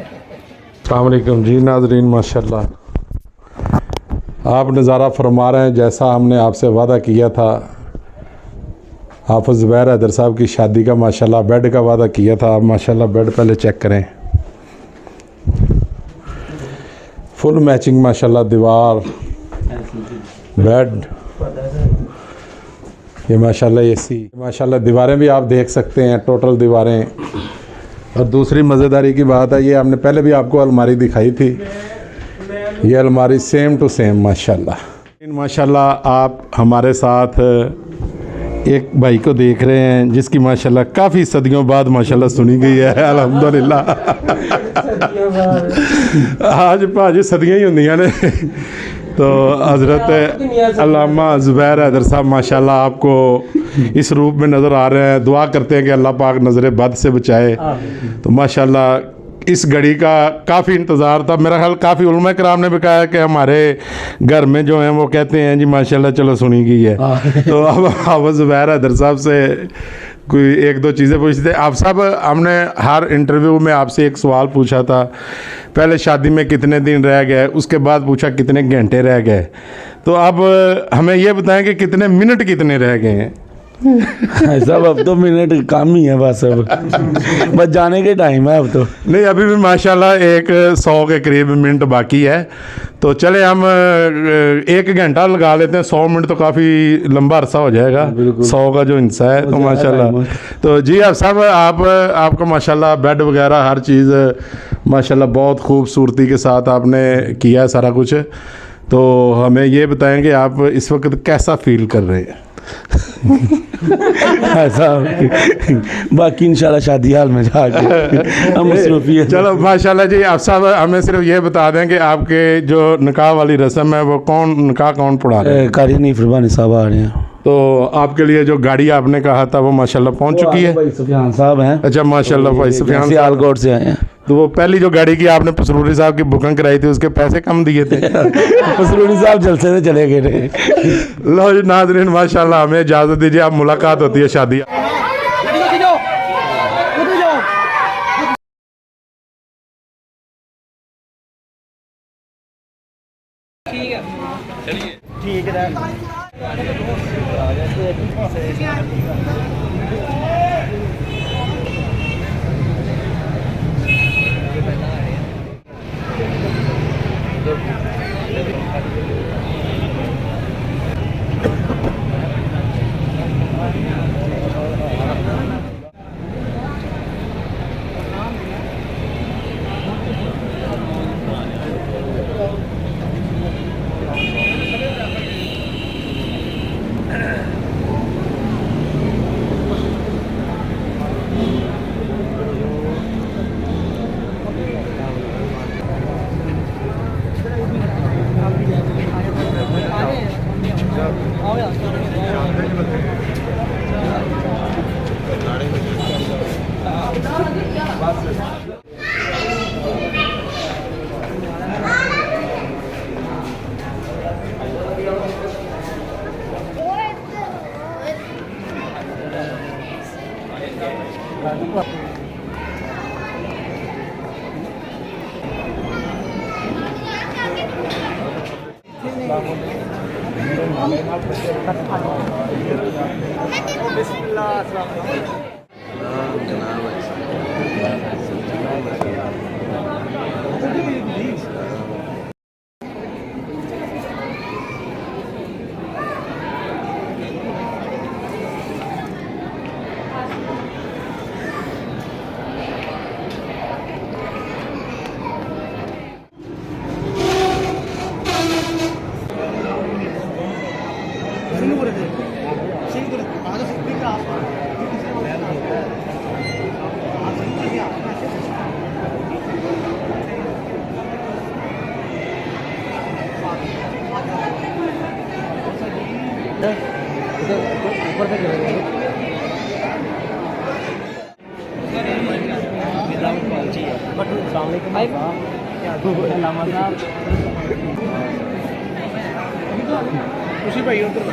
अस्सलाम वालेकुम जी नाज़रीन, माशाल्लाह आप नज़ारा फरमा रहे हैं जैसा हमने आपसे वादा किया था। हाफ़िज़ ज़ुबैर हैदर साहब की शादी का माशाल्लाह बेड का वादा किया था। आप माशाल्लाह बेड पहले चेक करें, फुल मैचिंग माशाल्लाह दीवार बेड, ये माशाल्लाह एसी, माशाल्लाह दीवारें भी आप देख सकते हैं, टोटल दीवारें। और दूसरी मज़ेदारी की बात है, ये हमने पहले भी आपको अलमारी दिखाई थी, ये अलमारी सेम टू सेम माशाल्लाह। आप हमारे साथ एक भाई को देख रहे हैं जिसकी माशाल्लाह काफ़ी सदियों बाद माशाल्लाह सुनी गई है, अल्हम्दुलिल्लाह। आज भाजी सदियाँ ही होंदियां ने। तो हज़रत अल्लामा ज़ुबैर हैदर साहब माशाल्लाह आपको इस रूप में नज़र आ रहे हैं। दुआ करते हैं कि अल्लाह पाक नज़र बद से बचाए। तो माशाल्लाह इस घड़ी का काफ़ी इंतज़ार था। मेरा ख्याल काफ़ी उलमा कराम ने भी कहा है कि हमारे घर में जो हैं वो कहते हैं जी माशाल्लाह चलो सुनी गई है। तो अब हाफ़िज़ ज़ुबैर हैदर साहब से कोई एक दो चीज़ें पूछते थे। आप साहब, हमने हर इंटरव्यू में आपसे एक सवाल पूछा था, पहले शादी में कितने दिन रह गए, उसके बाद पूछा कितने घंटे रह गए। तो अब हमें ये बताएं कि कितने मिनट कितने रह गए हैं। सब अब तो मिनट कम ही है बस, अब बस जाने के टाइम है अब तो। नहीं, अभी भी माशाल्लाह 100 के करीब मिनट बाकी है। तो चले हम 1 घंटा लगा लेते हैं। 100 मिनट तो काफ़ी लंबा अरसा हो जाएगा, 100 का जो हिस्सा है। तो माशाल्लाह, तो जी आप साहब, आपका माशाल्लाह बेड वगैरह हर चीज़ माशाल्लाह बहुत खूबसूरती के साथ आपने किया है सारा कुछ। तो हमें ये बताएं कि आप इस वक्त कैसा फील कर रहे हैं। ऐसा बाकी इंशाल्लाह शादी हाल में जाके हम मसरूफी। चलो माशाल्लाह जी। आप साहब हमें सिर्फ ये बता दें कि आपके जो निकाह वाली रस्म है वो निकाह कौन पढ़ा रहे हैं। कारी नहीं फरमानी साहब आ रहे हैं। तो आपके लिए जो गाड़ी आपने कहा था वो माशाल्लाह पहुंच चुकी है। भाई सुफियान साहब हैं। अच्छा माशाल्लाह, भाई सुफियान सियालकोट से आए हैं। तो वो पहली जो गाड़ी की आपने पसरूरी साहब की बुकिंग कराई थी उसके पैसे कम दिए थे। पसरूरी साहब जलसे से चले गए थे। लो जी नाज़रीन, माशाल्लाह हमें इजाज़त दीजिए, अब मुलाकात होती है शादी। ठीक है। ऊपर से करेंगे उसी भाई उधर